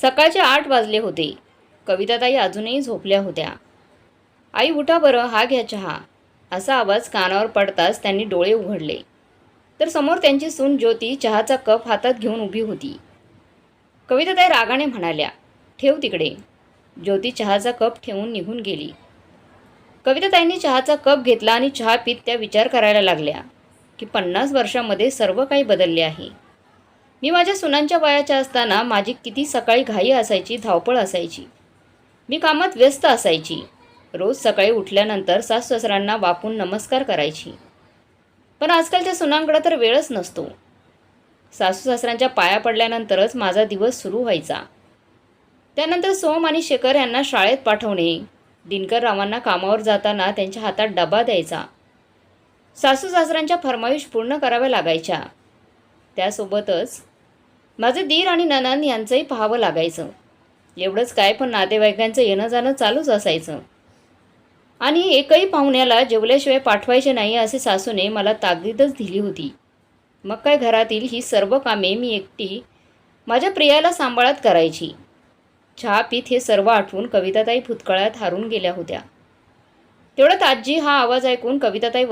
सकाळचे 8 वाजले होते. कविताताई अजूनही झोपल्या होत्या. आई उठा बरं, हा घ्या चहा, असा आवाज कानावर पडताच त्यांनी डोळे उघडले तर समोर त्यांची सून ज्योती चहाचा कप हातात घेऊन उभी होती. कविताताई रागाने म्हणाल्या, ठेव तिकडे. ज्योती चहाचा कप ठेवून निघून गेली. कविताताईंनी चहाचा कप घेतला आणि चहा पीत त्या विचार करायला लागल्या की 50 वर्षामध्ये सर्व काही बदलले आहे. मी माझ्या सुनांच्या वयाच्या असताना माझी किती सकाळी घाई असायची, धावपळ असायची. मी कामात व्यस्त असायची. रोज सकाळी उठल्यानंतर सासू-सासऱ्यांना वाकून नमस्कार करायची. पण आजकालच्या सुनांकडे तर वेळच नसतो. सासू-सासऱ्यांच्या पाया पडल्यानंतरच माझा दिवस सुरू व्हायचा. त्यानंतर सोम आणि शेखर यांना शाळेत पाठवणे, दिनकररावांना कामावर जाताना त्यांच्या हातात डबा द्यायचा. सासू-सासऱ्यांच्या फरमाईश पूर्ण कराव्या लागायच्या. त्यासोबतच माझे दीर आणि नणंद यांचंही पाहावं लागायचं. एवढंच काय, पण नातेवाईकांचं येणं जाणं चालूच असायचं. आणि एकही पाहुण्याला जेवल्याशिवाय पाठवायचे नाही असे सासूने मला ताकीदच दिली होती. मग काय, घरातील ही सर्व कामे मी एकटी माझ्या प्रियाला सांभाळत करायची. चहा पीत हे सर्व आठवून कविताताई भूतकाळात हारून गेल्या होत्या. तेवढ्यात आजी हा आवाज ऐकून कविताताई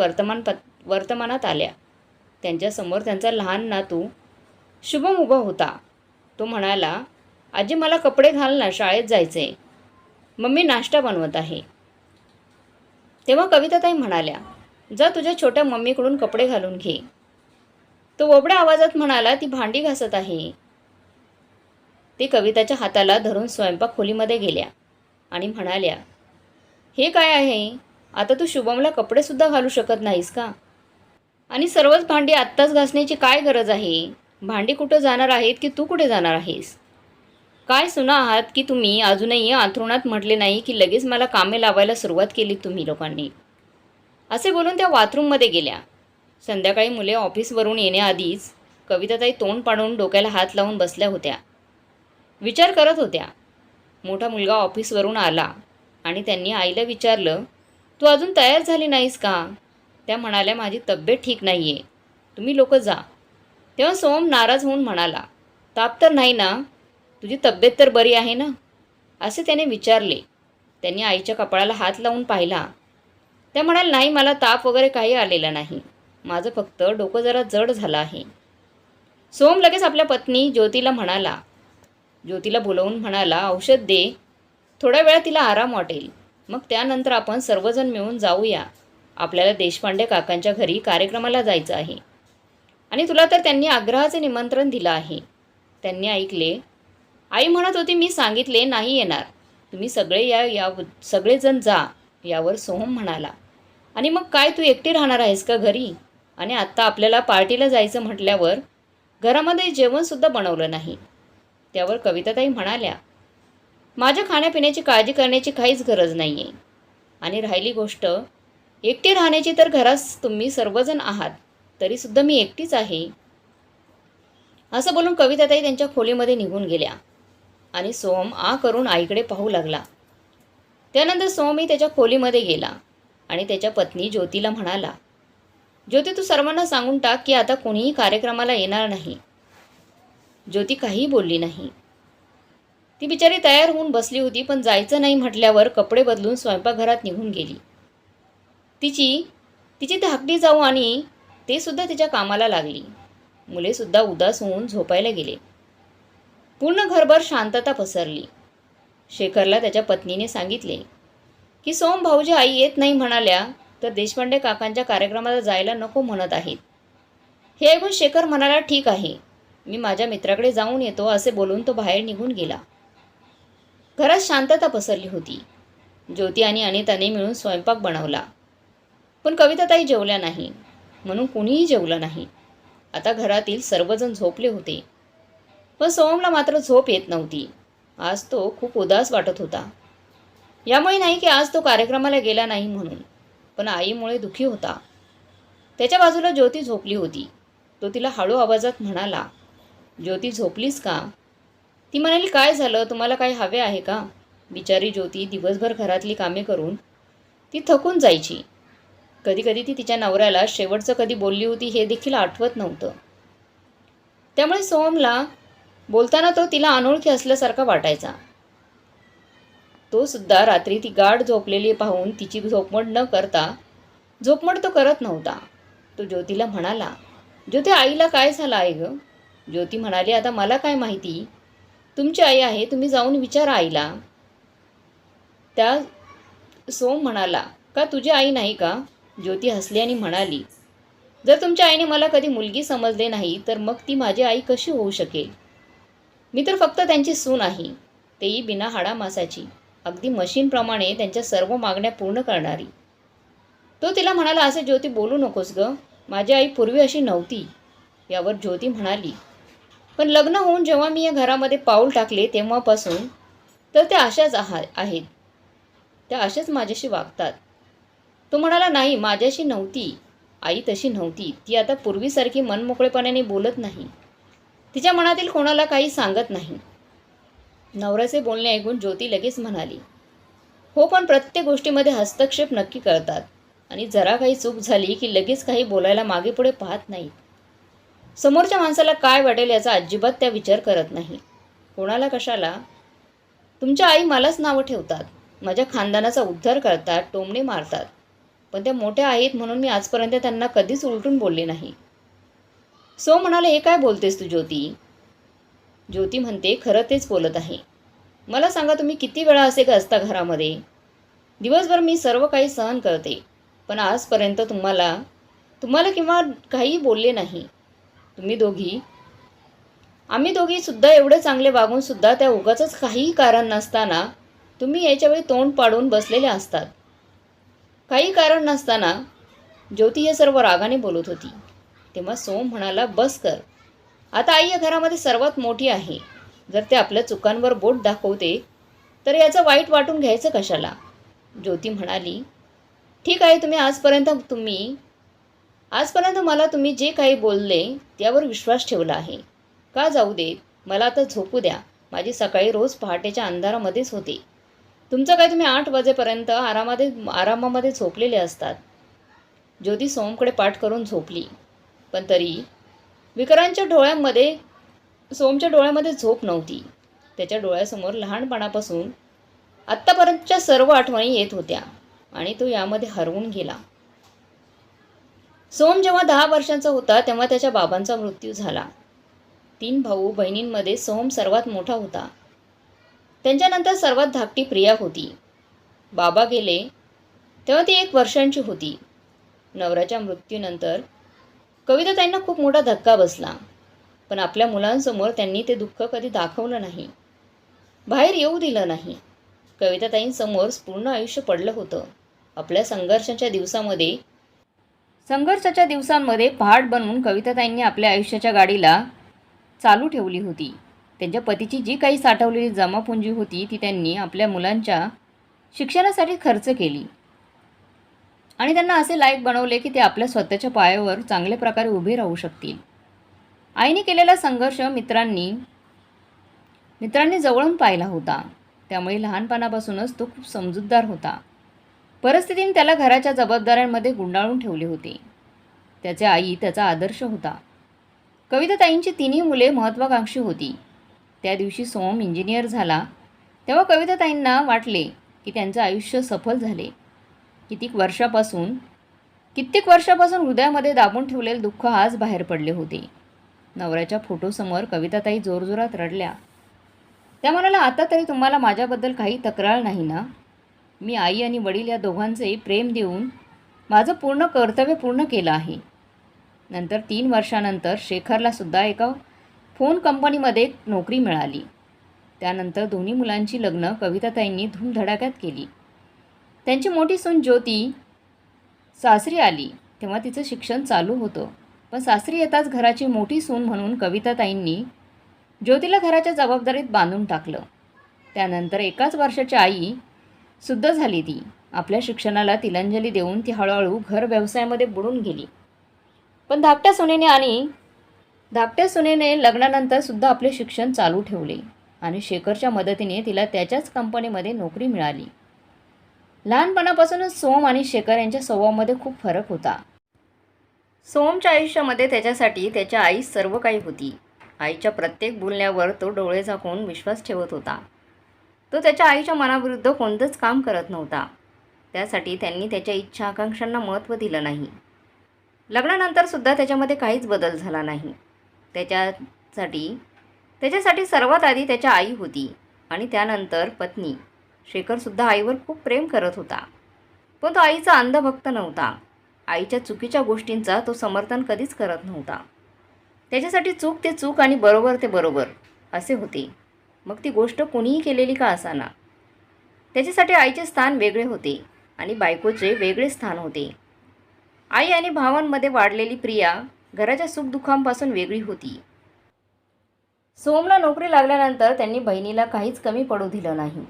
वर्तमानात आल्या. त्यांच्यासमोर त्यांचा लहान नातू शुभम उभा होता. तो म्हणाला, आजी मला कपडे घाल ना, शाळेत जायचे. मम्मी नाश्ता बनवत आहे. तेव्हा कविताताई म्हणाल्या, जा तुझ्या छोट्या मम्मीकडून कपडे घालून घे. तो ओबड्या आवाजात म्हणाला, ती भांडी घासत आहे. ते कविताच्या हाताला धरून स्वयंपाक खोलीमध्ये गेल्या आणि म्हणाल्या, हे काय आहे, आता तू शुभमला कपडेसुद्धा घालू शकत नाहीस का? आणि सर्वच भांडी आत्ताच घासण्याची काय गरज आहे? भांडी कुठं जाणार आहेत की तू कुठे जाणार आहेस? काय सुना आहात की तुम्ही अजूनही अंथरुणात म्हटले नाही की लगेच मला कामे लावायला सुरुवात केली तुम्ही लोकांनी? असे बोलून त्या बाथरूममध्ये गेल्या. संध्याकाळी मुले ऑफिसवरून येण्याआधीच कविताताई तोंड पाडून डोक्याला हात लावून बसल्या होत्या. विचार करत होत्या. मोठा मुलगा ऑफिसवरून आला आणि त्यांनी आईला विचारलं, तू अजून तयार झाली नाहीस का? त्या म्हणाल्या, माझी तब्येत ठीक नाही आहे, तुम्ही लोक जा. तेव्हा सोम नाराज होऊन म्हणाला, ताप तर नाही ना? तुझी तब्येत तर बरी आहे ना? असे त्याने विचारले. त्यांनी आईच्या कपाळाला हात लावून पाहिला. त्या म्हणाल, नाही, मला ताप वगैरे काही आलेला नाही, माझं फक्त डोकं जरा जड झालं आहे. सोम लगेच आपल्या पत्नी ज्योतीला बोलवून म्हणाला, औषध दे, थोड्या वेळा तिला आराम वाटेल, मग त्यानंतर आपण सर्वजण मिळून जाऊया. आपल्याला देशपांडे काकांच्या घरी कार्यक्रमाला जायचं आहे आणि तुला तर त्यांनी आग्रहाचे निमंत्रण दिलं आहे. त्यांनी ऐकले. आई म्हणत होती, मी सांगितले नाही येणार, तुम्ही सगळेजण जा. यावर सोहम म्हणाला, आणि मग काय, तू एकटी राहणार आहेस का घरी? आणि आत्ता आपल्याला पार्टीला जायचं म्हटल्यावर घरामध्ये जेवणसुद्धा बनवलं नाही. त्यावर कविताताई म्हणाल्या, माझ्या खाण्यापिण्याची काळजी करण्याची काहीच गरज नाही आहे. आणि राहिली गोष्ट एकटी राहण्याची, तर घरात तुम्ही सर्वजण आहात, तरीसुद्धा मी एकटीच आहे. असं बोलून कविताताई त्यांच्या खोलीमध्ये निघून गेल्या आणि सोहम करून आईकडे पाहू लागला. त्यानंतर सोहमही त्याच्या खोलीमध्ये गेला आणि त्याच्या पत्नी ज्योतीला म्हणाला, ज्योती, तू सर्वांना सांगून टाक की आता कोणीही कार्यक्रमाला येणार नाही. ज्योती काहीही बोलली नाही. ती बिचारी तयार होऊन बसली होती, पण जायचं नाही म्हटल्यावर कपडे बदलून स्वयंपाकघरात निघून गेली. तिची धाकटी जाऊ आणि ते सुद्धा तिच्या कामाला लागली. मुलेसुद्धा उदास होऊन झोपायला गेले. पूर्ण घरभर शांतता पसरली. शेखरला त्याच्या पत्नीने सांगितले की सोम भाऊजी आई येत नाही म्हणाल्या तर देशपांडे काकांच्या कार्यक्रमाला जायला नको म्हणत आहेत. हे ऐकून शेखर म्हणाला, ठीक आहे, मी माझ्या मित्राकडे जाऊन येतो, असे बोलून तो बाहेर निघून गेला. घरात शांतता पसरली होती. ज्योती आणि अनिताने मिळून स्वयंपाक बनवला, पण कविताताई जेवल्या नाही, म्हणून कुणीही जेवलं नाही. आता घरातील सर्वजण झोपले होते, पण सोहमला मात्र झोप येत नव्हती. आज तो खूप उदास वाटत होता. यामुळे नाही की आज तो कार्यक्रमाला गेला नाही म्हणून, पण आईमुळे दुःखी होता. त्याच्या बाजूला ज्योती झोपली होती. तो तिला हळू आवाजात म्हणाला, ज्योती, झोपलीस का? ती म्हणाली, काय झालं, तुम्हाला काय हवे आहे का? बिचारी ज्योती दिवसभर घरातली कामे करून ती थकून जायची. कधीकधी ती तिच्या नवऱ्याला शेवटचं कधी बोलली होती हे देखील आठवत नव्हतं. त्यामुळे सोहमला बोलताना तो तिला अनोळखी असल्यासारखा वाटायचा. तो सुद्धा रात्री ती गाढ झोपलेली पाहून तिची झोपमोड न करता झोपमोड तो करत नव्हता. तो ज्योतीला म्हणाला, ज्योती, आईला काय झालं आहे गं? ज्योती म्हणाली, आता मला काय माहिती, तुमची आई आहे, तुम्ही जाऊन विचारा आईला. त्या सोम म्हणाला, का तुझी आई नाही का? ज्योती हसली आणि म्हणाली, जर तुमच्या आईने मला कधी मुलगी समजले नाही तर मग ती माझी आई कशी होऊ शकेल? मी तर फक्त त्यांची सून आहे, तेही बिना हाडामासाची, अगदी मशीनप्रमाणे त्यांच्या सर्व मागण्या पूर्ण करणारी. तो तिला म्हणाला, असे ज्योती बोलू नकोस गं, माझी आई पूर्वी अशी नव्हती. यावर ज्योती म्हणाली, पण लग्न होऊन जेव्हा मी या घरामध्ये पाऊल टाकले तेव्हापासून तर त्या अशाच आहेत, त्या अशाच माझ्याशी वागतात. तो म्हणाला, नाही, माझ्याशी नव्हती, आई तशी नव्हती. ती आता पूर्वीसारखी मनमोकळेपणाने बोलत नाही, तिच्या मनातील कोणाला काही सांगत नाही. नवऱ्याचे बोलणे ऐकून ज्योती लगेच म्हणाली, हो, पण प्रत्येक गोष्टीमध्ये हस्तक्षेप नक्की करतात आणि जरा काही चूक झाली की लगेच काही बोलायला मागे पुढे पाहत नाही. समोरच्या माणसाला काय वाटेल याचा अजिबात त्या विचार करत नाही. कोणाला कशाला? तुमच्या आई मलाच नावं ठेवतात, माझ्या खानदानाचा उद्धार करतात, टोमणे मारतात, पण त्या मोठ्या आहेत म्हणून मी आजपर्यंत त्यांना कधीच उलटून बोलले नाही. सो म्हणाले, हे काय बोलतेस तू ज्योती? ज्योती म्हणते, खरं तेच बोलत आहे. मला सांगा, तुम्ही किती वेळा असे का असता घरामध्ये? दिवसभर मी सर्व काही सहन करते, पण आजपर्यंत तुम्हाला किंवा काही बोलले नाही. आम्ही दोघी सुद्धा एवढे चांगले वागून सुद्धा त्या उगाचच काही कारण नसताना तुम्ही याच्यावेळी तोंड पाडून बसलेले असतात. काही कारण नसताना ज्योती हे सर्व रागाने बोलत होती. तेव्हा सोम म्हणाला, बस कर, आता आई या घरामध्ये सर्वात मोठी आहे. जर ते आपल्या चुकांवर बोट दाखवते तर याचं वाईट वाटून घ्यायचं कशाला? ज्योती म्हणाली, ठीक आहे, आजपर्यंत मला तुम्ही जे काही बोलले त्यावर विश्वास ठेवला आहे. का जाऊ देत, मला आता झोपू द्या. माझी सकाळी रोज पहाटेच्या अंधारामध्येच होते. तुमचं काय, तुम्ही 8 वाजेपर्यंत आरामामध्ये झोपलेले असतात. ज्योती सोमकडे पाठ करून झोपली, पण तरी सोमच्या डोळ्यामध्ये झोप नव्हती. त्याच्या डोळ्यासमोर लहानपणापासून आत्तापर्यंतच्या सर्व आठवणी येत होत्या आणि तो यामध्ये हरवून गेला. सोम जेव्हा 10 वर्षांचा होता तेव्हा त्याच्या बाबांचा मृत्यू झाला. 3 भाऊ बहिणींमध्ये सोम सर्वात मोठा होता. त्यांच्यानंतर सर्वात धाकटी प्रिया होती. बाबा गेले तेव्हा ती 1 वर्षांची होती. नवऱ्याच्या मृत्यूनंतर कविताताईंना खूप मोठा धक्का बसला, पण आपल्या मुलांसमोर त्यांनी ते दुःख कधी दाखवलं नाही, बाहेर येऊ दिलं नाही. कविताताईंसमोर पूर्ण आयुष्य पडलं होतं. आपल्या संघर्षाच्या दिवसांमध्ये पहाट बनवून कविताताईंनी आपल्या आयुष्याच्या गाडीला चालू ठेवली होती. त्यांच्या पतीची जी काही साठवलेली जमापुंजी होती ती त्यांनी आपल्या मुलांच्या शिक्षणासाठी खर्च केली आणि त्यांना असे लायक बनवले की ते आपल्या स्वतःच्या पायावर चांगल्या प्रकारे उभे राहू शकतील. आईने केलेला संघर्ष मित्रांनी जवळून पाहिला होता, त्यामुळे लहानपणापासूनच तो खूप समजूतदार होता. परिस्थितीने त्याला घराच्या जबाबदाऱ्यांमध्ये गुंडाळून ठेवले होते. त्याची आई त्याचा आदर्श होता. कविताताईंची 3 मुले महत्त्वाकांक्षी होती. त्या दिवशी सोम इंजिनियर झाला तेव्हा कविताताईंना वाटले की त्यांचं आयुष्य सफल झाले. कित्येक वर्षापासून हृदयामध्ये दाबून ठेवलेले दुःख आज बाहेर पडले होते. नवऱ्याच्या फोटोसमोर कविताताई जोरजोरात रडल्या. त्या म्हणाला, आता तरी तुम्हाला माझ्याबद्दल काही तक्रार नाही ना? मी आई आणि वडील या दोघांचे प्रेम देऊन माझं पूर्ण कर्तव्य पूर्ण केलं आहे. नंतर 3 वर्षानंतर शेखरला सुद्धा एका फोन कंपनीमध्ये नोकरी मिळाली. त्यानंतर दोन्ही मुलांची लग्न कविताताईंनी धूमधडाक्यात केली. त्यांची मोठी सून ज्योती सासरी आली तेव्हा तिचं शिक्षण चालू होतं, पण सासरी येताच घराची मोठी सून म्हणून कविताताईंनी ज्योतीला घराच्या जबाबदारीत बांधून टाकलं. त्यानंतर 1 वर्षाची आई सुद्धा झाली. ती आपल्या शिक्षणाला तिलांजली देऊन ती हळूहळू घर व्यवसायामध्ये बुडून गेली. पण धाकट्या सुनेने लग्नानंतर सुद्धा आपले शिक्षण चालू ठेवले आणि शेखरच्या मदतीने तिला त्याच्याच कंपनीमध्ये नोकरी मिळाली. लहानपणापासूनच सोम आणि शेखर यांच्या स्वभावामध्ये खूप फरक होता. सोमच्या आयुष्यामध्ये त्याच्यासाठी त्याच्या आई सर्व काही होती. आईच्या प्रत्येक बोलण्यावर तो डोळे झाकून विश्वास ठेवत होता. तो त्याच्या आईच्या मनाविरुद्ध कोणतंच काम करत नव्हता. त्यासाठी त्यांनी त्याच्या इच्छा आकांक्षांना महत्त्व दिलं नाही. लग्नानंतरसुद्धा त्याच्यामध्ये काहीच बदल झाला नाही. त्याच्यासाठी सर्वात आधी त्याच्या आई होती आणि त्यानंतर पत्नी. शेखरसुद्धा आईवर खूप प्रेम करत होता. पण तो आईचा अंधभक्त नव्हता. आईच्या चुकीच्या गोष्टींचा तो समर्थन कधीच करत नव्हता. त्याच्यासाठी चूक ते चूक आणि बरोबर ते बरोबर असे होते. मग ती गोष्ट कोणीही केलेली का असाना. त्याच्यासाठी आईचे स्थान वेगळे होते आणि बायकोचे वेगळे स्थान होते. आई आणि भावांमध्ये वाढलेली प्रिया घराच्या सुखदुःखांपासून वेगळी होती. सोमला नोकरी लागल्यानंतर त्यांनी बहिणीला काहीच कमी पडू दिलं नाही.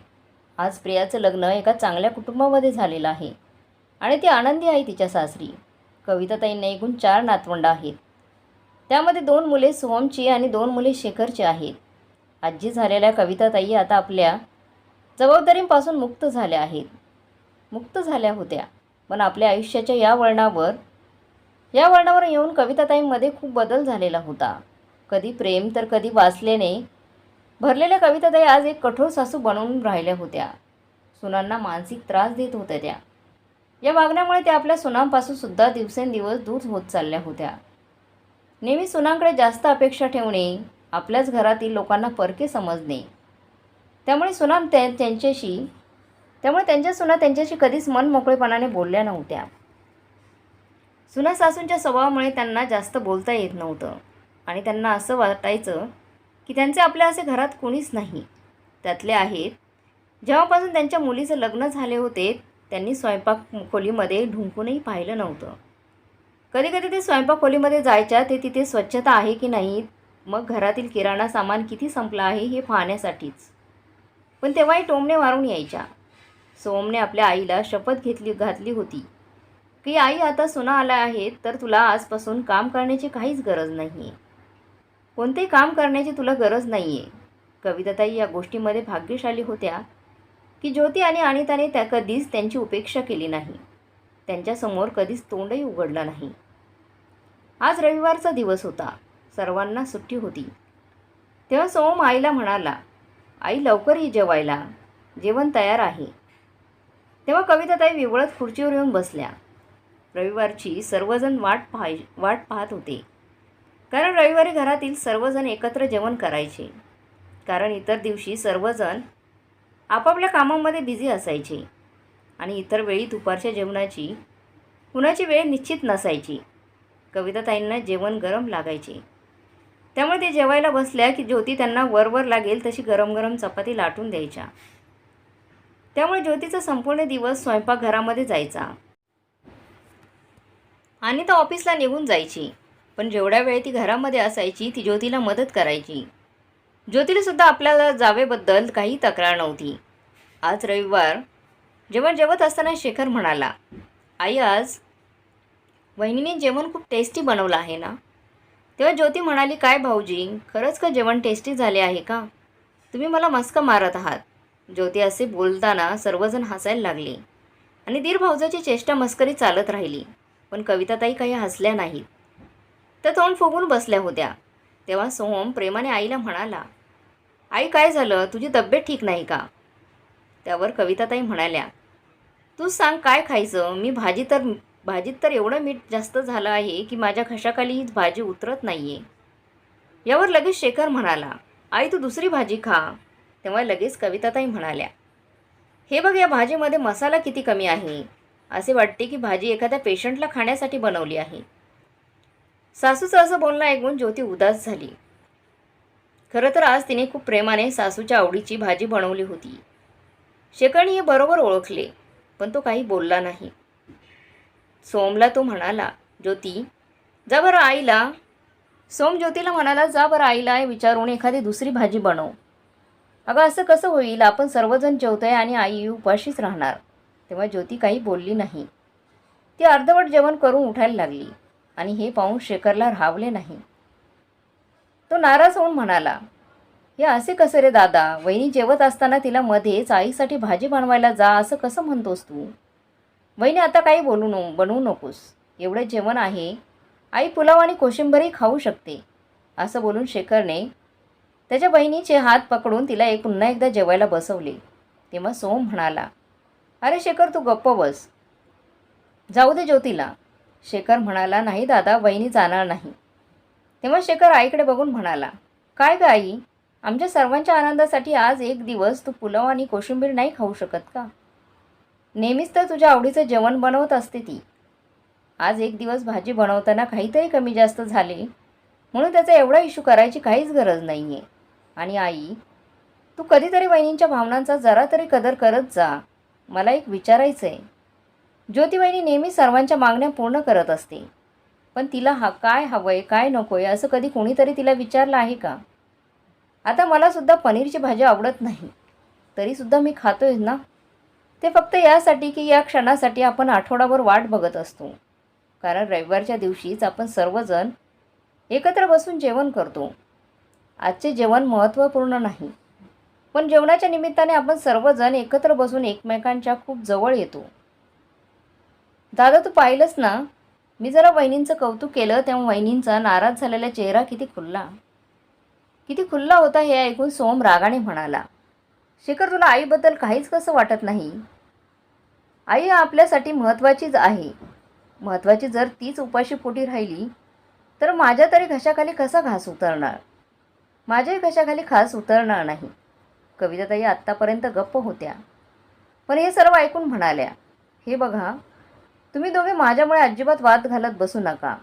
आज प्रियाचं लग्न एका चांगल्या कुटुंबामध्ये झालेलं आहे आणि ती आनंदी आहे तिच्या सासरी. कविताताईंना एकूण 4 नातवंड आहेत. त्यामध्ये 2 मुले सोहमची आणि 2 मुले शेखरची आहेत. आजी झालेल्या कविताताई आता आपल्या जबाबदारींपासून मुक्त झाल्या होत्या. पण आपल्या आयुष्याच्या या वळणावर येऊन कविताताईंमध्ये खूप बदल झालेला होता. कधी प्रेम तर कधी वासलेने भरलेल्या कविताताई आज एक कठोर सासू बनवून राहिल्या होत्या. सुनांना मानसिक त्रास देत होत्या त्या. या वागण्यामुळे त्या आपल्या सुनांपासून सुद्धा दिवसेंदिवस दूर होत चालल्या होत्या. नेहमी सुनांकडे जास्त अपेक्षा ठेवणे, आपल्याच घरातील लोकांना परके समजणे, त्यामुळे त्यांच्या सुना त्यांच्याशी कधीच मनमोकळेपणाने बोलल्या नव्हत्या. सुना सासूंच्या स्वभावामुळे त्यांना जास्त बोलता येत नव्हतं आणि त्यांना असं वाटायचं की त्यांचे आपल्या असे घरात कोणीच नाही. त्यातले आहेत जेव्हापासून त्यांच्या मुलीचं लग्न झाले होते त्यांनी स्वयंपाक खोलीमध्ये ढुंकूनही पाहिलं नव्हतं. कधीकधी ते स्वयंपाक खोलीमध्ये जायच्या ते तिथे स्वच्छता आहे की नाही, मग घरातील किराणा सामान किती संपला आहे हे पाहण्यासाठीच. पण तेव्हाही टोमणे मारून यायच्या. सोमने आपल्या आईला शपथ घातली होती की आई, आता सुना आल्या आहेत तर तुला आजपासून काम करण्याची काहीच गरज नाही आहे. कोणतेही काम करण्याची तुला गरज नाही आहे. कविताताई या गोष्टीमध्ये भाग्यशाली होत्या की ज्योती आणि अनिताने कधीच त्यांची उपेक्षा केली नाही. त्यांच्यासमोर कधीच तोंडही उघडलं नाही. आज रविवारचा दिवस होता. सर्वांना सुट्टी होती. तेव्हा सोम आईला म्हणाला, आई लवकर ये जेवायला, जेवण तयार आहे. तेव्हा कविताताई विवळत खुर्चीवर येऊन बसल्या. रविवारची सर्वजण वाट पाहत होते. कारण रविवारी घरातील सर्वजण एकत्र जेवण करायचे. कारण इतर दिवशी सर्वजण आपापल्या कामामध्ये बिझी असायचे आणि इतर वेळी दुपारच्या जेवणाची कुणाची वेळ निश्चित नसायची. कविताताईंना जेवण गरम लागायचे. त्यामुळे ते जेवायला बसल्या की ज्योती त्यांना वर लागेल तशी गरम गरम चपाती लाटून द्यायच्या. त्यामुळे ज्योतीचा संपूर्ण दिवस स्वयंपाकघरामध्ये जायचा. आणि तो ऑफिसला निघून जायची. पण जेवढ्या वेळ ती घरामध्ये असायची ती ज्योतीला मदत करायची. ज्योतीला सुद्धा आपल्या जावेबद्दल काही तक्रार नव्हती. आज रविवार जेवण जेवत असताना शेखर म्हणाला, आई आज वहिनीने जेवण खूप टेस्टी बनवलं आहे ना. तेव्हा ज्योती म्हणाली, काय भाऊजी, खरंच का जेवण टेस्टी झाले आहे का? तुम्ही मला मस्का मारत आहात. ज्योती असे बोलताना सर्वजण हसायला लागले आणि दीर भाऊजाची चेष्टा मस्करी चालत राहिली. पण कविताताई काही हसल्या नाहीत. त्या तोंड फुगून बसल्या होत्या. तेव्हा सोहम प्रेमाने आईला म्हणाला, आई काय झालं, तुझी तब्येत ठीक नाही का? त्यावर कविताताई म्हणाल्या, तूच सांग काय खायचं. मी भाजीत तर एवढं मीठ जास्त झालं आहे की माझ्या घशाखाली ही भाजी उतरत नाही आहे. यावर लगेच शेखर म्हणाला, आई तू दुसरी भाजी खा. तेव्हा लगेच कविताताई म्हणाल्या, हे बघ या भाजीमध्ये मसाला किती कमी आहे. असे वाटते की भाजी एखाद्या पेशंटला खाण्यासाठी बनवली आहे. सासूचं असं बोलणं ऐकून ज्योती उदास झाली. खरं तर आज तिने खूप प्रेमाने सासूच्या आवडीची भाजी बनवली होती. शेखरने हे बरोबर ओळखले, पण तो काही बोलला नाही. सोमला तो म्हणाला, ज्योती जा बरं आईला सोम ज्योतीला म्हणाला, जा बरं आईला विचारून एखादी दुसरी भाजी बनव. अगं असं कसं होईल, आपण सर्वजण जेवतोय आणि आई उपाशीच राहणार. तेव्हा ज्योती काही बोलली नाही. ती अर्धवट जेवण करून उठायला लागली आणि हे पाहून शेखरला राहावले नाही. तो नाराज होऊन म्हणाला, हे असे कसं रे दादा, वहिनी जेवत असताना तिला मध्येच आईसाठी भाजी बनवायला जा असं कसं म्हणतोस तू? वहिनी आता काही बनवू नकोस. एवढं जेवण आहे, आई पुलाव आणि कोशिंबीरही खाऊ शकते. असं बोलून शेखरने त्याच्या बहिणीचे हात पकडून तिला पुन्हा एकदा जेवायला बसवले. तेव्हा सोम म्हणाला, अरे शेखर, तू गप्प बस, जाऊ दे ज्योतीला. शेखर म्हणाला, नाही दादा, वहिनी जाणार नाही. तेव्हा शेखर आईकडे बघून म्हणाला, काय ग आई, आमच्या सर्वांच्या आनंदासाठी आज एक दिवस तू पुलाव आणि कोशिंबीर नाही खाऊ शकत का? नेहमीच तर तुझ्या आवडीचं जेवण बनवत असते ती. आज एक दिवस भाजी बनवताना काहीतरी कमी जास्त झाले म्हणून त्याचा एवढा इश्यू करायची काहीच गरज नाही आहे. आणि आई, तू कधीतरी वहिनींच्या भावनांचा जरा तरी कदर करत जा. मला एक विचारायचं आहे. ज्योती वहिनी नेहमी सर्वांच्या मागण्या पूर्ण करत असते, पण तिला काय हवं आहे, काय नको आहे, असं कधी कोणीतरी तिला विचारलं आहे का? आता मलासुद्धा पनीरची भाजी आवडत नाही, तरीसुद्धा मी खातोय ना. ते फक्त यासाठी की या क्षणासाठी आपण आठवडाभर वाट बघत असतो, कारण रविवारच्या दिवशीच आपण सर्वजण एकत्र बसून जेवण करतो. आजचे जेवण महत्त्वपूर्ण नाही, पण जेवणाच्या निमित्ताने आपण सर्वजण एकत्र बसून एकमेकांच्या खूप जवळ येतो. दादा, तू पाहिलंस ना, मी जरा वहिनींचं कौतुक केलं तेव्हा वहिनींचा नाराज झालेला चेहरा किती खुल्ला होता. हे ऐकून सोम रागाने म्हणाला, शेखर, तुला आईबद्दल काहीच कसं वाटत नाही? आई आपल्यासाठी महत्त्वाचीच आहे. महत्त्वाची जर तीच उपाशी पोटी राहिली तर माझ्या तरी घशाखाली कसा घास उतरणार? माझ्याही घशाखाली घास उतरणार नाही. कविताताई आत्तापर्यंत गप्प होत्या, पण हे सर्व ऐकून म्हणाल्या, हे बघा, तुम्ही दोघे माझ्यामुळे अजिबात वाद घालत बसू नका.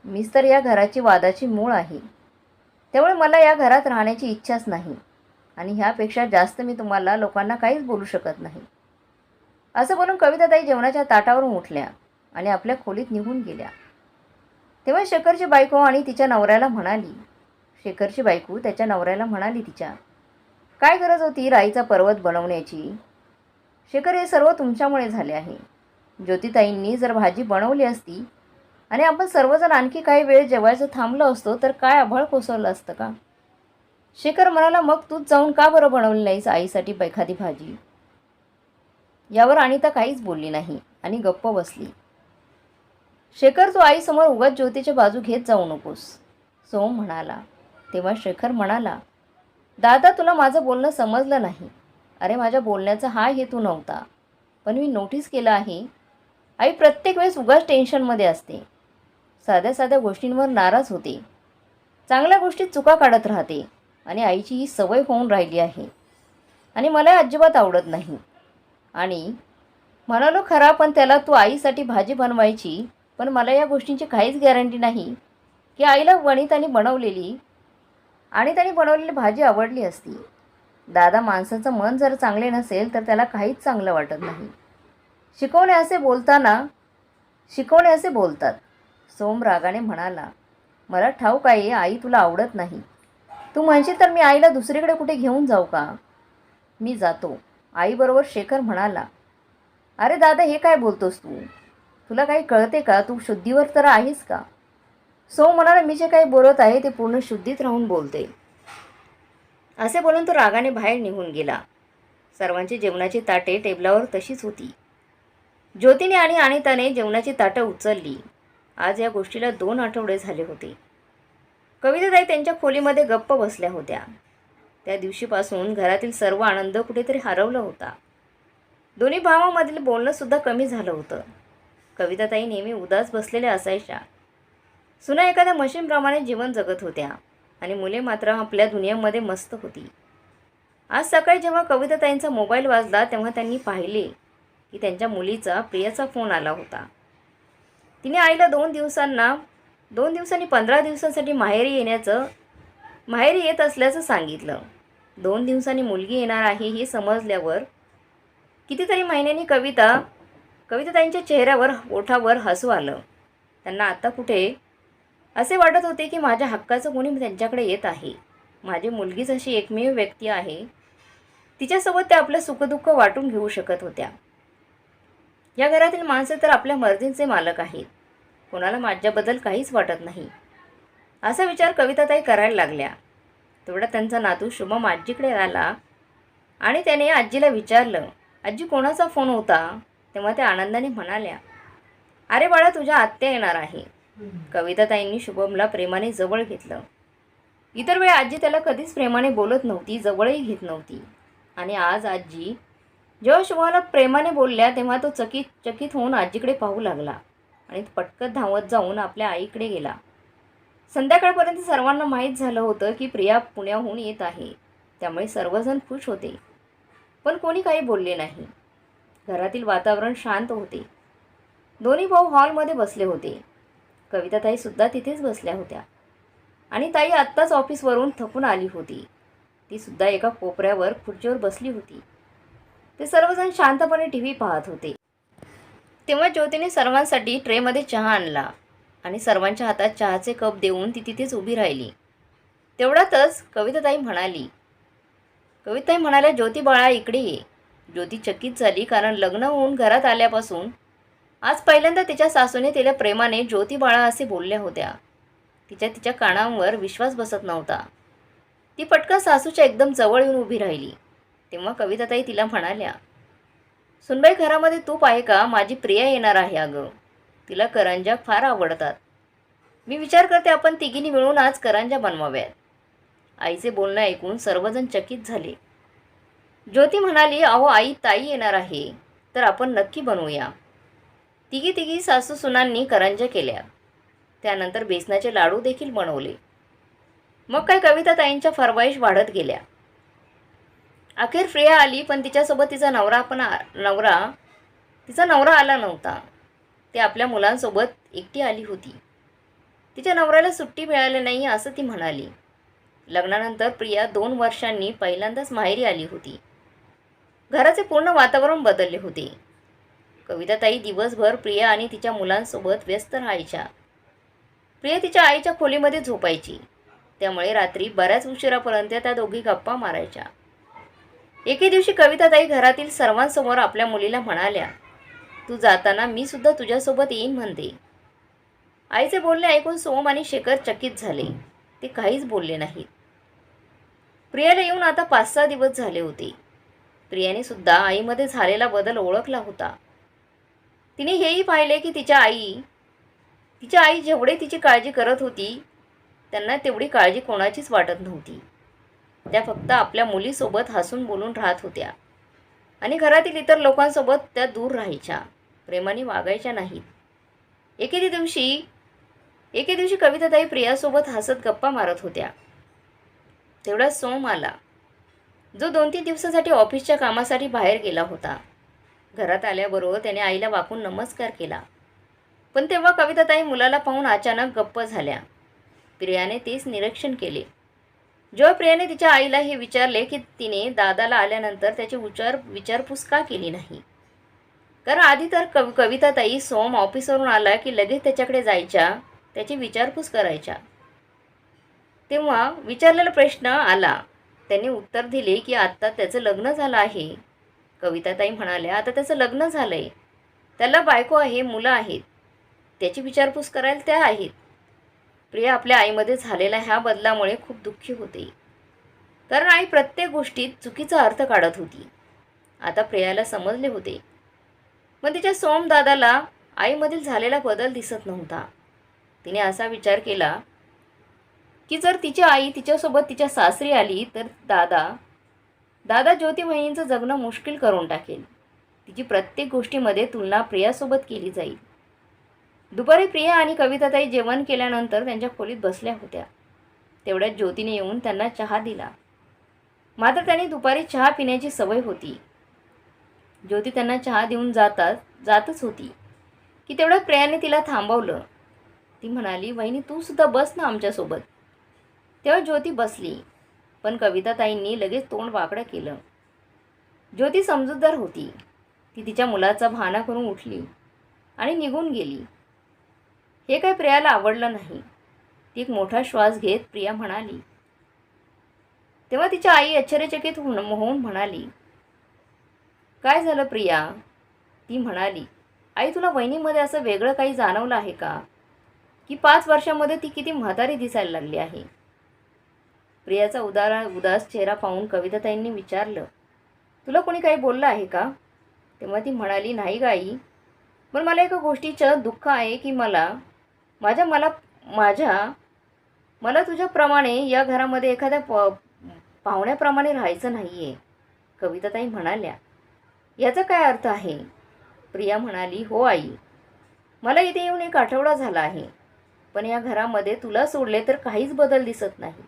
मीच तर या घराची वादाची मूळ आहे. त्यामुळे मला या घरात राहण्याची इच्छाच नाही आणि ह्यापेक्षा जास्त मी तुम्हाला लोकांना काहीच बोलू शकत नाही. असं बोलून कविताताई जेवणाच्या ताटावरून उठल्या आणि आपल्या खोलीत निघून गेल्या. तेव्हा शेखरची बायको आणि तिच्या नवऱ्याला म्हणाली, शेखरची बायको त्याच्या नवऱ्याला म्हणाली, तिच्या काय गरज होती राईचा पर्वत बनवण्याची? शेखर, हे सर्व तुमच्यामुळे झाले आहे. ज्योतिताईंनी जर भाजी बनवली असती आणि आपण सर्वजण आणखी काही वेळ जेवायचं थांबलो असतो तर काय आभाळ कोसळलं असतं का? शेखर म्हणाला, मग तूच जाऊन का बरं बनवली नाहीस आईसाठी एखादी भाजी? यावर अनिता काहीच बोलली नाही आणि गप्प बसली. शेखर, तू आईसमोर उगाच ज्योतीची बाजू घेत जाऊ नकोस, सोम म्हणाला. तेव्हा शेखर म्हणाला, दादा, तुला माझं बोलणं समजलं नाही. अरे, माझ्या बोलण्याचा हा हेतू नव्हता, पण मी नोटीस केलं आहे, आई प्रत्येक वेळेस उगाच टेन्शनमध्ये असते. साध्या साध्या गोष्टींवर नाराज होते, चांगल्या गोष्टीत चुका काढत राहते आणि आईची ही सवय होऊन राहिली आहे आणि मला अजिबात आवडत नाही. आणि म्हणालो खरा, पण त्याला तू आईसाठी भाजी बनवायची, पण मला या गोष्टींची काहीच गॅरंटी नाही की आईला अनिताने बनवलेली भाजी आवडली असती. दादा, माणसाचं मन जर चांगले नसेल तर त्याला काहीच चांगलं वाटत नाही. शिकवणे असे बोलतात. सोम रागाने म्हणाला, मला ठाऊक आहे आई तुला आवडत नाही. तू म्हणशील तर मी आईला दुसरीकडे कुठे घेऊन जाऊ का? मी जातो आईबरोबर. शेखर म्हणाला, अरे दादा, हे काय बोलतोस तू? तुला काही कळते का? तू शुद्धीवर तर आहेस का? सोम म्हणाला, मी जे काही बोलत आहे ते पूर्ण शुद्धीत राहून बोलते. असे बोलून तो रागाने बाहेर निघून गेला. सर्वांची जेवणाची ताटे टेबलावर तशीच होती. ज्योतीने आणि अनिताने जेवणाची ताटं उचलली. आज या गोष्टीला 2 आठवडे झाले होते. कविताताई त्यांच्या खोलीमध्ये गप्प बसल्या होत्या. त्या दिवशीपासून घरातील सर्व आनंद कुठेतरी हरवला होता. दोन्ही भावांमधील बोलणंसुद्धा कमी झालं होतं. कविताताई नेहमी उदास बसलेल्या असायच्या. सुना एखाद्या मशीनप्रमाणे जीवन जगत होत्या आणि मुले मात्र आपल्या दुनियेमध्ये मस्त होती. आज सकाळी जेव्हा कविताताईंचा मोबाईल वाजला तेव्हा त्यांनी पाहिले की त्यांच्या मुलीचा प्रियाचा फोन आला होता. तिने आईला 2 दिवसांनी 15 दिवसांसाठी माहेरी येत असल्याचं सांगितलं. 2 दिवसांनी मुलगी येणार आहे हे समजल्यावर कितीतरी महिन्यांनी कविताताईंच्या चेहऱ्यावर, ओठावर हसू आलं. त्यांना आता कुठे असे वाटत होते की माझ्या हक्काचं कोणी त्यांच्याकडे येत आहे. माझी मुलगीच अशी एकमेव व्यक्ती आहे, तिच्यासोबत त्या आपलं सुखदुःख वाटून घेऊ शकत होत्या. या घरातील माणसे तर आपल्या मर्जींचे मालक आहेत. कोणाला माझ्याबद्दल काहीच वाटत नाही, असा विचार कविताताई करायला लागल्या. तेवढा त्यांचा नातू शुभम आजीकडे आला आणि त्याने आजीला विचारलं, आजी, कोणाचा फोन होता? तेव्हा त्या आनंदाने म्हणाल्या, अरे बाळा, तुझ्या आत्या येणार आहे. कविताताईंनी शुभमला प्रेमाने जवळ घेतलं इतर वेळी आजी त्याला कधीच प्रेमाने बोलत नव्हती, जवळही घेत नव्हती. आणि आज आजी जेव्हा शुभाला प्रेमाने बोलल्या तेव्हा तो चकित होऊन आजीकडे पाहू लागला आणि पटकन धावत जाऊन आपल्या आईकडे गेला. संध्याकाळपर्यंत सर्वांना माहीत झालं होतं की प्रिया पुण्याहून येत आहे. त्यामुळे सर्वजण खुश होते, पण कोणी काही बोलले नाही. घरातील वातावरण शांत होते. दोन्ही भाऊ हॉलमध्ये बसले होते. कविताताईसुद्धा तिथेच बसल्या होत्या आणि ताई आत्ताच ऑफिसवरून थकून आली होती. ती सुद्धा एका कोपऱ्यावर खुर्चीवर बसली होती. ते सर्वजण शांतपणे टी व्ही पाहत होते. तेव्हा ज्योतीने सर्वांसाठी ट्रेमध्ये चहा आणला आणि सर्वांच्या हातात चहाचे कप देऊन ती तिथेच उभी राहिली. तेवढ्यातच कविताताई म्हणाल्या, ज्योती बाळा इकडे ये. ज्योती चकित झाली, कारण लग्न होऊन घरात आल्यापासून आज पहिल्यांदा तिच्या सासूने तिला प्रेमाने ज्योती बाळा असे बोलल्या होत्या. तिच्या कानांवर विश्वास बसत नव्हता. ती पटकन सासूच्या एकदम जवळ येऊन उभी राहिली. तेव्हा कविताताई तिला म्हणाल्या, सुनबाई घरामध्ये तूप आहे का? माझी प्रिया येणार आहे अगं. तिला करंज्या फार आवडतात. मी विचार करते आपण तिघींनी मिळून आज करंज्या बनवाव्यात. आईचे बोलणं ऐकून सर्वजण चकित झाले. ज्योती म्हणाली, अहो आई, ताई येणार आहे तर आपण नक्की बनवूया. तिघी सासू सुनांनी करंज्या केल्या. त्यानंतर बेसनाचे लाडू देखील बनवले. मग काय कविताताईंच्या फरमाईश वाढत गेल्या. अखेर प्रिया आली, पण तिच्यासोबत तिचा नवरा आला नव्हता. ती आपल्या मुलांसोबत एकटी आली होती. तिच्या नवऱ्याला सुट्टी मिळाली नाही असं ती म्हणाली. लग्नानंतर प्रिया 2 वर्षांनी पहिल्यांदाच माहेरी आली होती. घराचे पूर्ण वातावरण बदलले होते. कविताताई दिवसभर प्रिया आणि तिच्या मुलांसोबत व्यस्त राहायच्या. प्रिया तिच्या आईच्या खोलीमध्ये झोपायची. त्यामुळे रात्री बऱ्याच उशिरापर्यंत त्या दोघी गप्पा मारायच्या. एके दिवशी कविताताई घरातील सर्वांसमोर आपल्या मुलीला म्हणाल्या, तू जाताना मी सुद्धा तुझ्यासोबत येईन म्हणते. आईचे बोलणे ऐकून सोम आणि शेखर चकित झाले. ते काहीच बोलले नाहीत. प्रियाला येऊन आता 5-6 दिवस झाले होते. प्रियाने सुद्धा आईमध्ये झालेला बदल ओळखला होता. तिने हेही पाहिले की तिच्या आई जेवढे तिची काळजी करत होती, त्यांना तेवढी काळजी कोणाचीच वाटत नव्हती. त्या फक्त आपल्या मुलीसोबत हसून बोलून राहत होत्या आणि घरातील इतर लोकांसोबत त्या दूर राहायच्या, प्रेमाने वागायच्या नाहीत. एके दिवशी कविताताई प्रियासोबत हसत गप्पा मारत होत्या. तेवढा सोम आला, जो 2-3 दिवसासाठी ऑफिसच्या कामासाठी बाहेर गेला होता. घरात आल्याबरोबर त्याने आईला वाकून नमस्कार केला. पण तेव्हा कविताताई मुलाला पाहून अचानक गप्प झाल्या. प्रियाने तेच निरीक्षण केले. जेव्हा प्रियाने तिच्या आईला हे विचारले की तिने दादाला आल्यानंतर त्याची विचारपूस का केली नाही, कारण आधी तर कविताताई सोम ऑफिसवरून आला की लगेच त्याच्याकडे जायच्या, त्याची विचारपूस करायच्या. तेव्हा विचारलेला प्रश्न आला, त्यांनी उत्तर दिले की आत्ता त्याचं लग्न झालं आहे. कविताताई म्हणाल्या, आता त्याचं लग्न झालं आहे, त्याला बायको आहे, मुलं आहेत, त्याची विचारपूस करायला त्या आहेत. प्रिया आपल्या आईमध्ये झालेल्या ह्या बदलामुळे खूप दुःखी होते, कारण आई प्रत्येक गोष्टीत चुकीचा अर्थ काढत होती. आता प्रियाला समजले होते, पण तिच्या सोम दादाला आईमधील झालेला बदल दिसत नव्हता. तिने असा विचार केला की जर तिची आई तिच्यासोबत तिच्या सासरी आली तर दादा ज्योती बहिणींचं जगणं मुश्किल करून टाकेल. तिची प्रत्येक गोष्टीमध्ये तुलना प्रियासोबत केली जाईल. दुपारी प्रिया आणि कविताताई जेवण केल्यानंतर त्यांच्या खोलीत बसल्या होत्या. तेवढ्यात ज्योतीने येऊन त्यांना चहा दिला. मात्र त्यांनी दुपारी चहा पिण्याची सवय होती. ज्योती त्यांना चहा देऊन जातच होती की तेवढ्यात प्रियाने तिला थांबवलं. ती म्हणाली, वहिनी तू सुद्धा बस ना आमच्यासोबत. तेव्हा ज्योती बसली, पण कविताताईंनी लगेच तोंड वाकडं केलं. ज्योती समजूतदार होती. ती तिच्या मुलाचा बहाणा करून उठली आणि निघून गेली. हे काही प्रियाला आवडलं नाही. ती एक मोठा श्वास घेत प्रिया म्हणाली. तेव्हा तिच्या आई आश्चर्यचकित होऊन म्हणाली, काय झालं प्रिया? ती म्हणाली, आई तुला वहिनीमध्ये असं वेगळं काही जाणवलं आहे का, की 5 वर्षामध्ये ती किती म्हातारी दिसायला लागली आहे? प्रियाचा उदास चेहरा पाहून कविताताईंनी विचारलं, तुला कोणी काही बोललं आहे का? तेव्हा ती म्हणाली, नाही ग आई, पण मला एका गोष्टीचं दुःख आहे की मला मला तुझ्याप्रमाणे या घरामध्ये एखाद्या पाहुण्याप्रमाणे राहायचं नाही आहे. कविताताई म्हणाल्या. याचा काय अर्थ आहे? प्रिया म्हणाली, हो आई, मला इथे येऊन 1 आठवडा झाला आहे. पण या घरामध्ये तुला सोडले तर काहीच बदल दिसत नाही.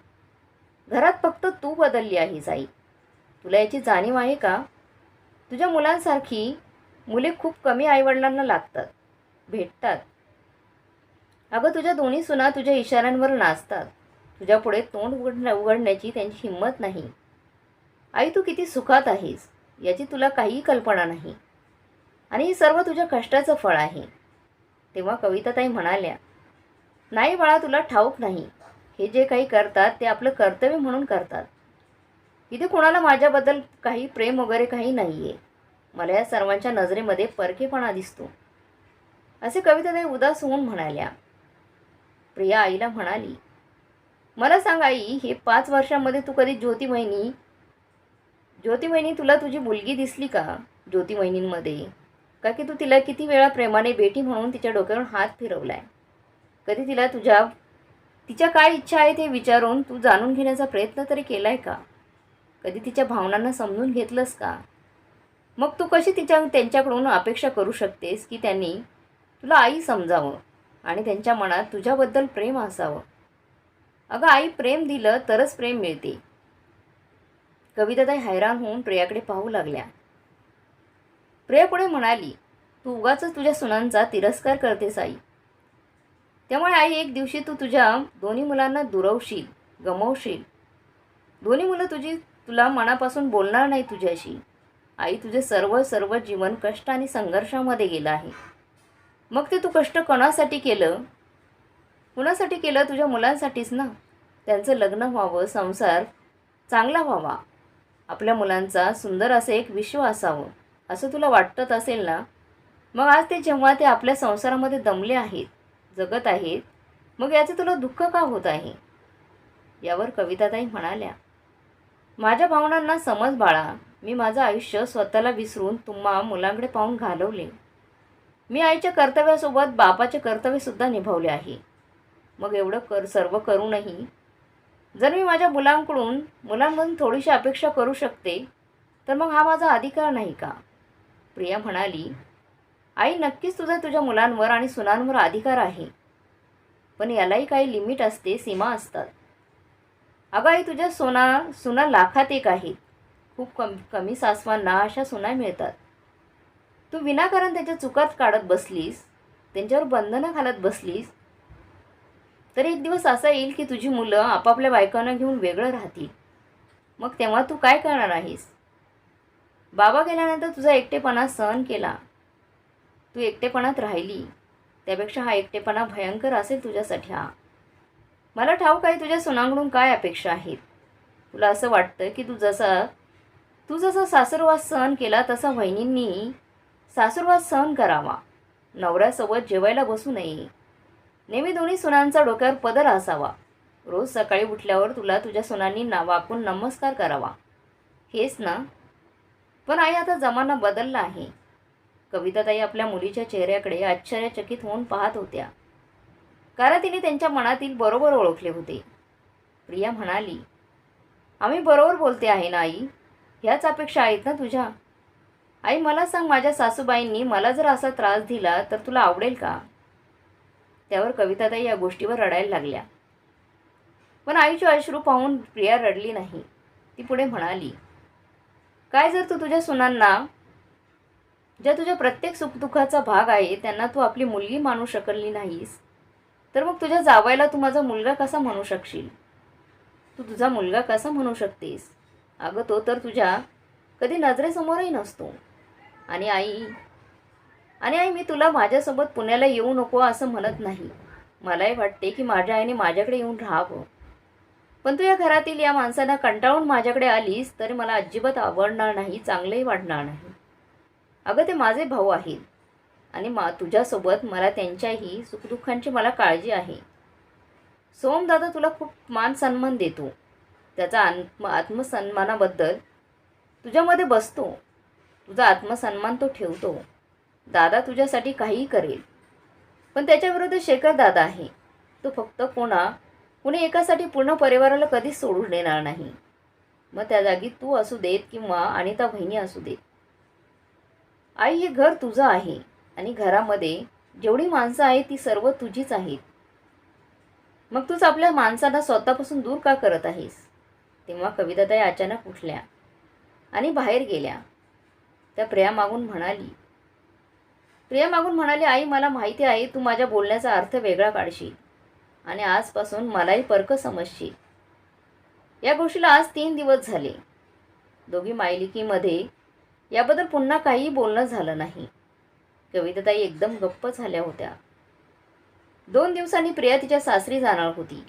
घरात फक्त तू बदलली आहेस आई. तुला याची जाणीव आहे का? तुझ्या मुलांसारखी मुले खूप कमी आईवडिलांना लागतात, भेटतात. अगं तुझ्या दोन्ही सुना तुझ्या इशाऱ्यांवर नाचतात. तुझ्यापुढे तोंड उघडण्याची त्यांची हिंमत नाही. आई तू किती सुखात आहेस याची तुला काहीही कल्पना नाही. आणि हे सर्व तुझ्या कष्टाचं फळ आहे. तेव्हा कविताताई म्हणाल्या, नाही बाळा, तुला ठाऊक नाही. हे जे काही करतात ते आपलं कर्तव्य म्हणून करतात. इथे कोणाला माझ्याबद्दल काही प्रेम वगैरे काही नाही आहे. मला या सर्वांच्या नजरेमध्ये परकेपणा दिसतो. असे कविताताई उदास होऊन म्हणाल्या. प्रिया आईला म्हणाली, मला सांग आई, हे 5 वर्षांमध्ये तू कधी ज्योती वहिनी तुला तुझी मुलगी दिसली का? ज्योती वहिनींमध्ये का की तू तिला किती वेळा प्रेमाने बेटी म्हणून तिच्या डोक्यावर हात फिरवलाय? कधी तिला तिच्या काय इच्छा आहे ते विचारून तू जाणून घेण्याचा प्रयत्न तरी केलाय का? कधी तिच्या भावनांना समजून घेतलंस का? मग तू कशी त्यांच्याकडून अपेक्षा करू शकतेस की त्यांनी तुला आई समजावं आणि त्यांच्या मनात तुझ्याबद्दल प्रेम असावं? अगं आई, प्रेम दिलं तरच प्रेम मिळते. कविताताई हैराण होऊन प्रियाकडे पाहू लागल्या. प्रिया पुढे म्हणाली, तू उगाचच तुझ्या सुनांचा तिरस्कार करतेस आई. त्यामुळे आई, एक दिवशी तू तुझ्या दोन्ही मुलांना दुरवशील, गमावशील. दोन्ही मुलं तुला मनापासून बोलणार नाही तुझ्याशी. आई, तुझे सर्व जीवन कष्ट आणि संघर्षामध्ये गेलं आहे. मग ते तू कष्ट कोणासाठी केलं? कुणासाठी केलं? तुझ्या मुलांसाठीच ना. त्यांचं लग्न व्हावं, संसार चांगला व्हावा, आपल्या मुलांचा सुंदर असं एक विश्व असावं असं तुला वाटत असेल ना. मग आज जेव्हा ते आपल्या संसारामध्ये दमले आहेत, जगत आहेत, मग याचे तुला दुःख का होत आहे? यावर कविताताई म्हणाल्या, माझ्या भावनांना समज बाळा. मी माझं आयुष्य स्वतःला विसरून तुम्हा मुलांकडे पाहून घालवले. मी आईच्या कर्तव्यासोबत बापाचे कर्तव्यसुद्धा निभावले आहे. मग एवढं सर्व करूनही जर मी माझ्या मुलांमधून थोडीशी अपेक्षा करू शकते तर मग हा माझा अधिकार नाही का? प्रिया म्हणाली, आई, नक्कीच तुझ्या मुलांवर आणि सुनांवर अधिकार आहे. पण यालाही काही लिमिट असते, सीमा असतात. अगं आई, तुझ्या सुना लाखात एक आहेत. खूप कमी सासवांना अशा सुना मिळतात. तू विनाकारण त्याच्या चुकात काढत बसलीस, त्यांच्यावर बंधनं घालत बसलीस, तर एक दिवस असा येईल की तुझी मुलं आपापल्या बायकांना घेऊन वेगळं राहतील. मग तेव्हा तू काय करणार आहेस? बाबा गेल्यानंतर तुझा एकटेपणा सहन केला. तू एकटेपणात राहिली. त्यापेक्षा हा एकटेपणा भयंकर असेल तुझ्यासाठी. मला ठाऊक आहे तुझ्या सुनांकडून काय अपेक्षा आहेत. तुला असं वाटतं की तू जसा सासरवास सहन केला तसा वहिनींनी सासरवास सहन करावा. नवऱ्यासोबत जेवायला बसू नये. नेहमी दोन्ही सुनांचा डोक्यावर पदर असावा. रोज सकाळी उठल्यावर तुला तुझ्या सुनांनी वाकून नमस्कार करावा. हेच ना. पण आई, आता जमाना बदलला आहे. कविताताई आपल्या मुलीच्या चेहऱ्याकडे आश्चर्यचकित होऊन पाहत होत्या, कारण तिने त्यांच्या मनातील बरोबर ओळखले होते. प्रिया म्हणाली, आम्ही बरोबर बोलते आहे ना आई? ह्याच अपेक्षा आहेत ना तुझ्या? आई, मला सांग, माझ्या सासूबाईंनी मला जर असा त्रास दिला तर तुला आवडेल का? त्यावर कविताताई या गोष्टीवर रडायला लागल्या. पण आईचे अश्रू पाहून प्रिया रडली नाही. ती पुढे म्हणाली, काय जर तू तुझ्या सुनांना, ज्या तुझ्या प्रत्येक सुखदुःखाचा भाग आहे, त्यांना तू आपली मुलगी मानू शकली नाहीस, तर मग तुझ्या जावयाला तू माझा मुलगा कसा म्हणू शकशील? तू तुझा मुलगा कसा म्हणू शकतेस? अगं, तो तर तुझ्या कधी नजरेसमोरही नसतो. आणि आई, मी तुला माझ्यासोबत पुण्याला येऊ नको असं म्हणत नाही. मलाही वाटते की माझ्या आईने माझ्याकडे येऊन राहावं. पण तू या घरातील या माणसांना कंटाळून माझ्याकडे आलीस तरी मला अजिबात आवडणार नाही, चांगलंही वाटणार नाही. अगं, ते माझे भाऊ आहेत आणि तुझ्यासोबत मला त्यांच्याही सुखदुःखांची मला काळजी आहे. सोमदादा तुला खूप मान सन्मान देतो. त्याचा आत्मसन्मानाबद्दल तुझ्यामध्ये बसतो. तुझा आत्मसन्मान तो ठेवतो. दादा तुझ्यासाठी काहीही करेल. पण त्याच्याविरुद्ध शेखर दादा आहे. तो फक्त कुणी एकासाठी पूर्ण परिवाराला कधीच सोडून देणार नाही. मग त्या जागी तू असू देत किंवा अनिता बहिणी असू देत. आई, हे घर तुझं आहे आणि घरामध्ये जेवढी माणसं आहेत ती सर्व तुझीच आहेत. मग तूच आपल्या माणसांना स्वतःपासून दूर का करत आहेस? तेव्हा कविताताई अचानक उठल्या आणि बाहेर गेल्या. त्या प्रिया मागून म्हणाली, आई, मला माहिती आहे तू माझ्या बोलण्याचा अर्थ वेगळा काढशील आणि आजपासून मलाही परक समजशील. या गोष्टीला आज 3 दिवस झाले. दोघी मायलिकीमध्ये याबद्दल पुन्हा काहीही बोलणं झालं नाही. कविताताई एकदम गप्प झाल्या होत्या. 2 दिवसांनी प्रिया तिच्या सासरी जाणार होती.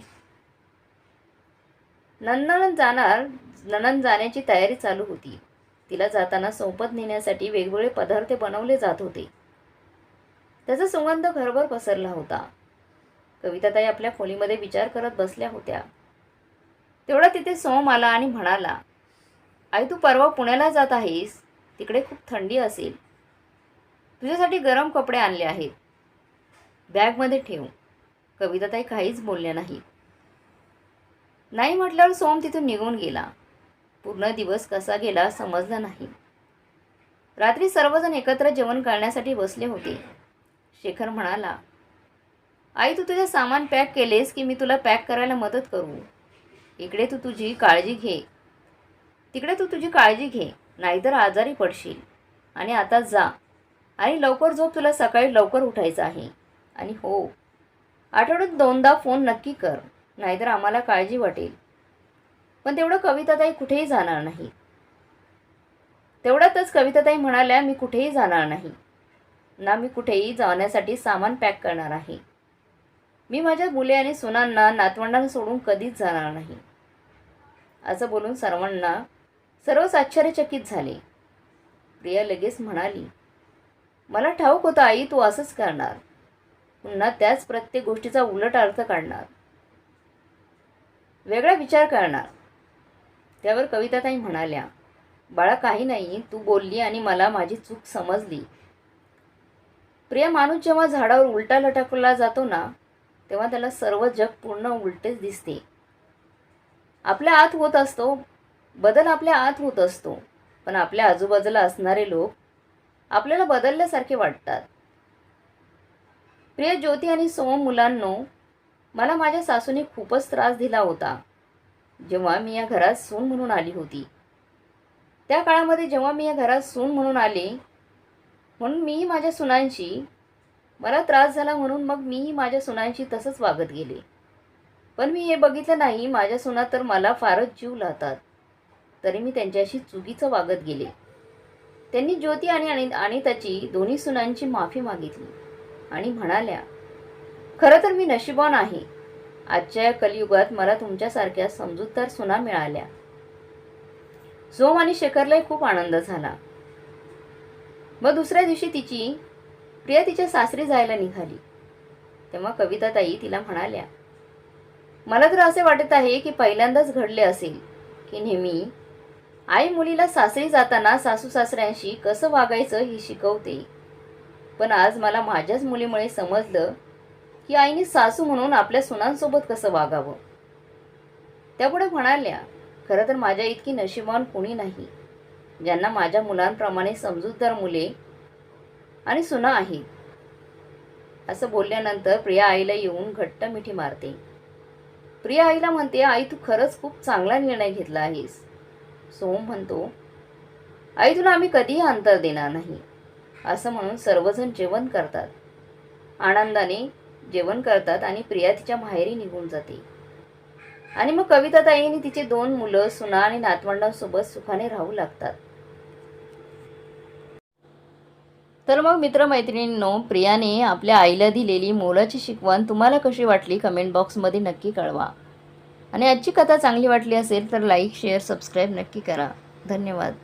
नणंद जाण्याची तयारी चालू होती. तिला जाताना सोबत नेण्यासाठी वेगवेगळे पदार्थ बनवले जात होते. त्याचा सुगंध घरभर पसरला होता. कविताताई आपल्या खोलीमध्ये विचार करत बसल्या होत्या. तेवढा तिथे सोम आला आणि म्हणाला, आई, तू परवा पुण्याला जात आहेस. तिकडे खूप थंडी असेल. तुझ्यासाठी गरम कपडे आणले आहेत. बॅगमध्ये ठेव. कविताताई काहीच बोलल्या नाही. नाही म्हटल्यावर सोम तिथून निघून गेला. पूर्ण दिवस कसा गेला समजला नाही. रात्री सर्वजण एकत्र जेवण करण्यासाठी बसले होते. शेखर म्हणाला, आई, तू तुझे सामान पॅक केलेस की मी तुला पॅक करायला मदत करू? तिकडे तू तुझी काळजी घे, नाहीतर आजारी पडशील. आणि आता जा आणि लवकर झोप. तुला सकाळी लवकर उठायचं आहे. आणि हो, आठवड्यात 2दा फोन नक्की कर, नाहीतर आम्हाला काळजी वाटेल. पण तेवढ्यातच कविताताई म्हणाल्या, मी कुठेही जाणार नाही ना. मी कुठेही जाण्यासाठी सामान पॅक करणार आहे. मी माझ्या मुले आणि सुनांना, नातवंडांना सोडून कधीच जाणार नाही. असं बोलून सर्वच आश्चर्यचकित झाले. प्रिया लगेच म्हणाली, मला ठाऊक होतं आई, तू असंच करणार. पुन्हा त्याच प्रत्येक गोष्टीचा उलट अर्थ काढणार, वेगळा विचार करणार. त्यावर कविताताई म्हणाल्या, बाळा, काही नाही, तू बोलली आणि मला माझी चूक समजली. प्रिया, माणूस जेव्हा झाडावर उलटा लटकला जातो ना, तेव्हा त्याला सर्व जग पूर्ण उलटेच दिसते. बदल आपल्या आत होत असतो, पण आपल्या आजूबाजूला असणारे लोक आपल्याला बदलल्यासारखे वाटतात. प्रिय, ज्योती आणि सोम मुलांनो, मला माझ्या सासूने खूपच त्रास दिला होता जेव्हा मी या घरात सून म्हणून आली होती. त्या काळामध्ये जेव्हा मी या घरात सून म्हणून आले, म्हणून मीही माझ्या सुनांशी, मला त्रास झाला म्हणून मग मीही माझ्या सुनांशी तसंच वागत गेले. पण मी हे बघितलं नाही, माझ्या सुना तर मला फारच जीव लावतात, तरी मी त्यांच्याशी चुकीचं वागत गेले. त्यांनी ज्योती आणि अनिताची दोन्ही सुनांची माफी मागितली आणि म्हणाल्या, खरं तर मी नशिबान आहे. आजच्या या कलियुगात मला तुमच्यासारख्या समजूतदार सुना मिळाल्या. सोम आणि शेखरलाही खूप आनंद झाला. मग दुसऱ्या दिवशी प्रिया तिच्या सासरी जायला निघाली. तेव्हा कविताताई तिला म्हणाल्या, मला तर असे वाटत आहे की पहिल्यांदाच घडले असेल की नेहमी आई मुलीला सासरी जाताना सासू सासऱ्यांशी कसं वागायचं हे शिकवते. पण आज मला माझ्याच मुलीमुळे समजलं की आईने सासू म्हणून आपल्या सुनांसोबत कसं वागावं. त्यापुढे म्हणाल्या, खरं तर माझ्या इतकी नशिबान कोणी नाही ज्यांना माझ्या मुलांप्रमाणे समजूतदार मुले आणि सुना आहेत. असं बोलल्यानंतर प्रिया आईला येऊन घट्ट मिठी मारते. प्रिया आईला म्हणते, आई, तू खरंच खूप चांगला निर्णय घेतला आहेस. सोम म्हणतो, आई, तुला आम्ही कधीही अंतर देणार नाही. असं म्हणून सर्वजण जेवण करतात, आनंदाने जेवण करतात आणि प्रिया तिच्या माहेरी निघून जाते. आणि मग कविताताईंनी तिचे 2 मुलं, सुना आणि नातवंडांसोबत सुखाने राहू लागतात. तर मग मित्रमैत्रिणींनो, प्रियाने आपल्या आईला दिलेली मोलाची शिकवण तुम्हाला कशी वाटली कमेंट बॉक्समध्ये नक्की कळवा. आणि आजची कथा चांगली वाटली असेल तर लाईक, शेअर, सबस्क्राईब नक्की करा. धन्यवाद.